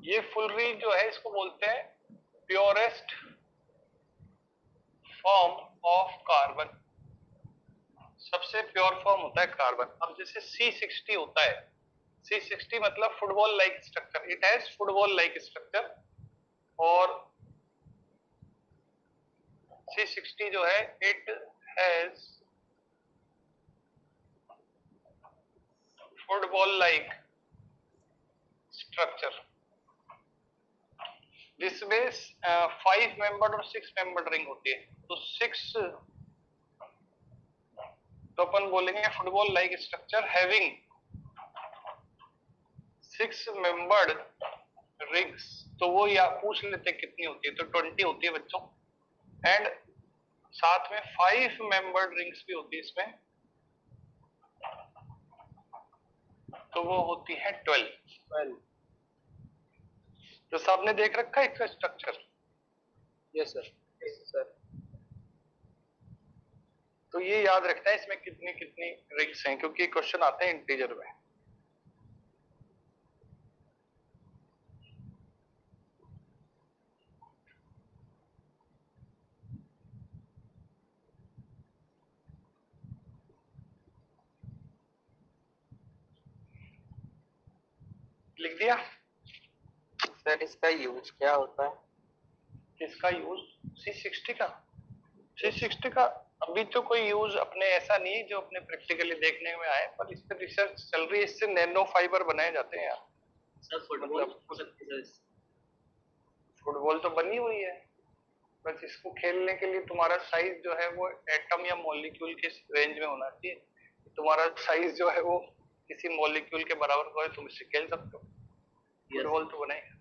ये फुलरीन जो है इसको बोलते हैं प्योरेस्ट फॉर्म ऑफ कार्बन। सबसे प्योर फॉर्म होता है कार्बन। अब जैसे C60 होता है, C60 मतलब football like structure, it has football like structure. और C60 जो है it has football like structure, जिसमें 5 मेंबर्ड और 6 मेंबर्ड रिंग होती है। तो 6, तो अपन बोलेंगे football like structure having 6 membered rings. तो वो या पूछ लेते कितनी होती है, तो 20 होती है बच्चों। एंड साथ में 5 मेंबर्ड रिंग्स भी होती है इसमें, तो वो होती है 12। तो सबने देख रखा है इसका स्ट्रक्चर? Yes sir. सर तो ये याद रखना है इसमें कितनी कितनी रिंग्स हैं, क्योंकि क्वेश्चन आते हैं इंटीजर में। लिख दिया? सर इसका यूज क्या होता है? किसका यूज? C60 का। C60 का अभी तो कोई यूज अपने ऐसा नहीं है जो अपने प्रैक्टिकली देखने में आए, पर इस पर रिसर्च चल रही है। इससे नैनो फाइबर बनाए जाते हैं यार। सर फुटबॉल हो सकती है सर। फुटबॉल तो बनी हुई है, बस इसको खेलने के लिए तुम्हारा साइज जो है वो एटम या मॉलिक्यूल के रेंज में होना चाहिए। तुम्हारा साइज जो है वो किसी मॉलिक्यूल के बराबर का है, तुम इससे खेल सकते हो। फुटबॉल तो बनाएगा।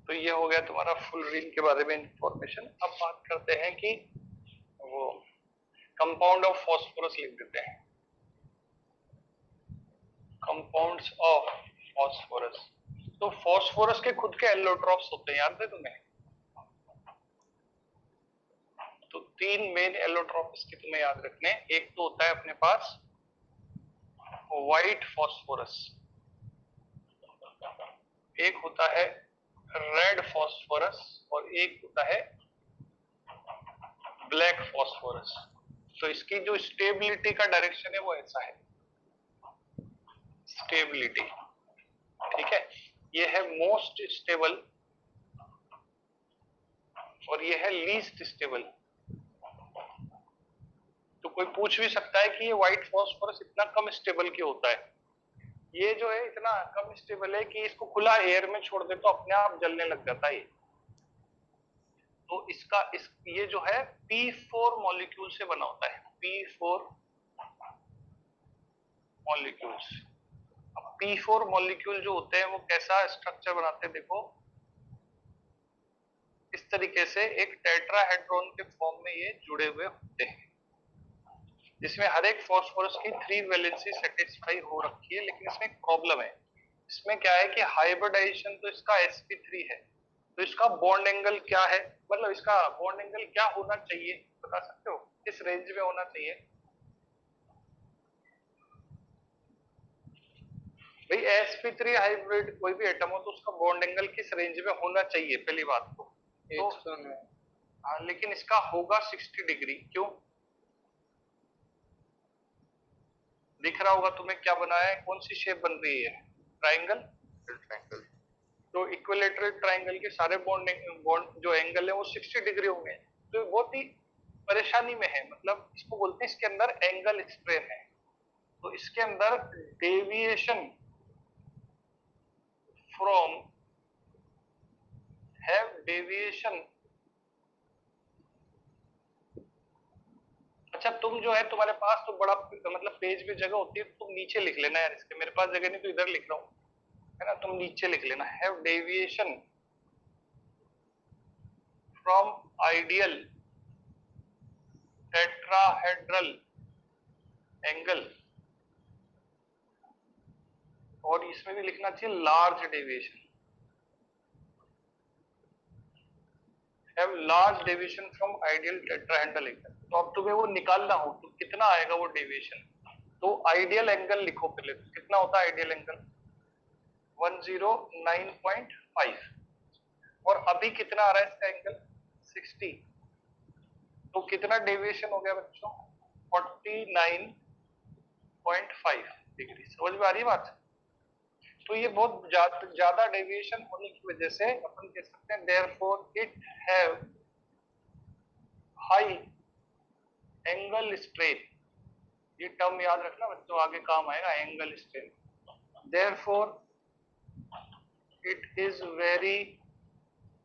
तो ये हो गया तुम्हारा फुल रिंग के बारे में इंफॉर्मेशन। अब बात करते हैं कि वो कंपाउंड ऑफ फॉस्फोरस लिख देते हैं। Compounds of phosphorus. तो फॉस्फोरस के खुद के एलोट्रॉप्स होते हैं, याद है तुम्हें? तो 3 मेन एलोट्रॉप्स की तुम्हें याद रखने। एक तो होता है अपने पास व्हाइट फॉस्फोरस, एक होता है रेड फॉस्फोरस, और एक होता है ब्लैक फॉस्फोरस। तो इसकी जो स्टेबिलिटी का डायरेक्शन है वो ऐसा है, स्टेबिलिटी, ठीक है। ये है मोस्ट स्टेबल और ये है लीस्ट स्टेबल। तो कोई पूछ भी सकता है कि ये व्हाइट फॉस्फोरस इतना कम स्टेबल क्यों होता है? ये जो है इतना कम स्टेबल है कि इसको खुला एयर में छोड़ दे तो अपने आप जलने लग जाता है। तो ये जो है P4 मॉलिक्यूल से बना होता है, P4 मॉलिक्यूल्स। अब P4 मॉलिक्यूल जो होते हैं वो कैसा स्ट्रक्चर बनाते हैं? देखो इस तरीके से एक टेट्राहेड्रॉन के फॉर्म में ये जुड़े हुए होते हैं, जिसमें हर एक फॉस्फोरस की 3 वैलेंसी सेटिस्फाई हो रखी है। लेकिन इसमें एक प्रॉब्लम है। इसमें क्या है कि हाइब्रिडाइजेशन तो इसका sp3 है, तो इसका बॉन्ड एंगल क्या है, मतलब इसका बॉन्ड एंगल क्या होना चाहिए, बता सकते हो? किस रेंज में होना चाहिए भाई? sp3 हाइब्रिड कोई भी एटम हो तो उसका बॉन्ड एंगल किस रेंज में होना चाहिए? पहली बात तो 109। हाँ, लेकिन इसका होगा 60 डिग्री। क्यों? दिख रहा होगा तुम्हें क्या बनाया है, कौन सी शेप बन रही है? ट्राइंगल। तो इक्विलेटरल ट्राइंगल के सारे बॉन्ड जो एंगल है वो 60 डिग्री होंगे। तो बहुत ही परेशानी में है, मतलब इसको बोलते हैं इसके अंदर एंगल स्ट्रेन है। तो इसके अंदर डेविएशन फ्रॉम डेविएशन। अच्छा तुम जो है तुम्हारे पास तो बड़ा मतलब पेज में जगह होती है, तुम नीचे लिख लेना यार इसके। मेरे पास जगह नहीं तो इधर लिख रहा हूँ, है ना? तुम नीचे लिख लेना, have deviation from ideal tetrahedral angle. और इसमें भी लिखना चाहिए large deviation, have large deviation from ideal tetrahedral angle. तो अब तुम्हें वो निकालना हो तो कितना आएगा वो डेविएशन? तो आइडियल एंगल लिखो पहले। तो कितना होता है आइडियल एंगल? 109.5। और अभी कितना आ रहा है इसका एंगल 60, तो कितना डेविएशन हो गया बच्चों 49.5 डिग्री। समझ में आ रही है बात? तो ये बहुत ज्यादा डेविएशन होने की वजह से अपन कह सकते हैं therefore it have high angle strain. ये टर्म याद रखना बच्चों, आगे काम आएगा angle strain. Therefore it is very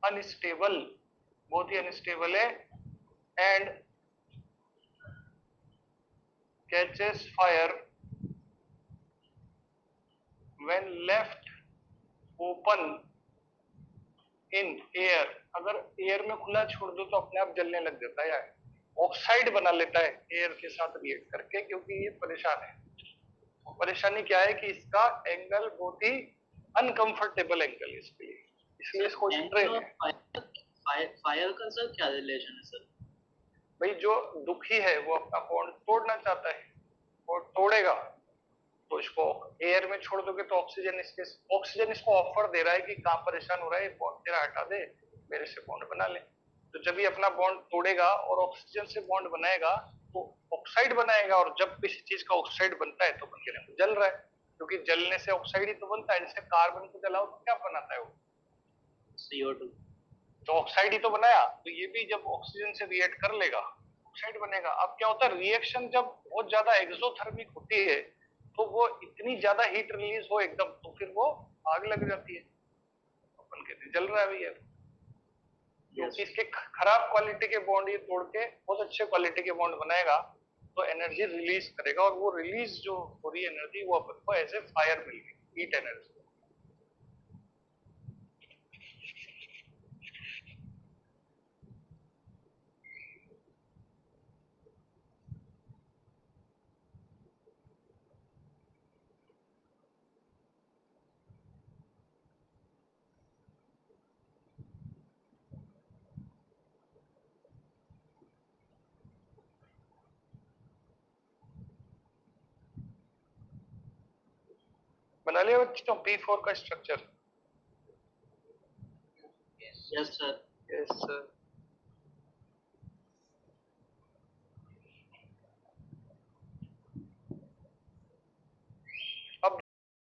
unstable, बहुत ही अनस्टेबल है, and catches fire when left open in air. अगर एयर में खुला छोड़ दो तो अपने आप जलने लग जाता है, यार ऑक्साइड बना लेता है एयर के साथ रिएक्ट करके, क्योंकि ये परेशान है। परेशानी क्या है कि इसका एंगल बहुत ही अनकंफर्टेबल एंगल है इसके लिए, इसलिए इसको स्ट्रेन है। फायर का सर क्या रिलेशन है सर? भाई जो दुखी है वो अपना बॉन्ड तोड़ना चाहता है और तोड़ेगा, तो इसको एयर में छोड़ दोगे तो ऑक्सीजन इसको ऑफर दे रहा है कि कहाँ परेशान हो रहा है, बॉन्ड तेरा हटा दे, मेरे से बॉन्ड बना ले। तो जब ये अपना बॉन्ड तोड़ेगा और ऑक्सीजन से बॉन्ड बनाएगा तो ऑक्साइड बनाएगा, और जब किसी चीज का ऑक्साइड बनता है तो बनके जल रहा है, क्योंकि जलने से ऑक्साइड ही तो बनता है। जैसे कार्बन को जलाओ तो क्या बनाता है वो, CO2। तो ऑक्साइड ही तो बनाया। तो ये भी जब ऑक्सीजन से रिएक्ट कर लेगा ऑक्साइड बनेगा। अब क्या होता है, रिएक्शन जब बहुत ज्यादा एक्सोथर्मिक होती है तो वो इतनी ज्यादा हीट रिलीज हो एकदम, तो फिर वो आग लग जाती है, अपन कहते हैं जल रहा है भैया। क्योंकि इसके खराब क्वालिटी के बॉन्ड ये तोड़ के बहुत अच्छे क्वालिटी के बॉन्ड बनाएगा, तो एनर्जी रिलीज करेगा, और वो रिलीज जो हो रही एनर्जी वो अपन को एज ए फायर मिल गई, हीट एनर्जी। बना लिया बच्चों P4 का structure? Yes sir. Yes sir.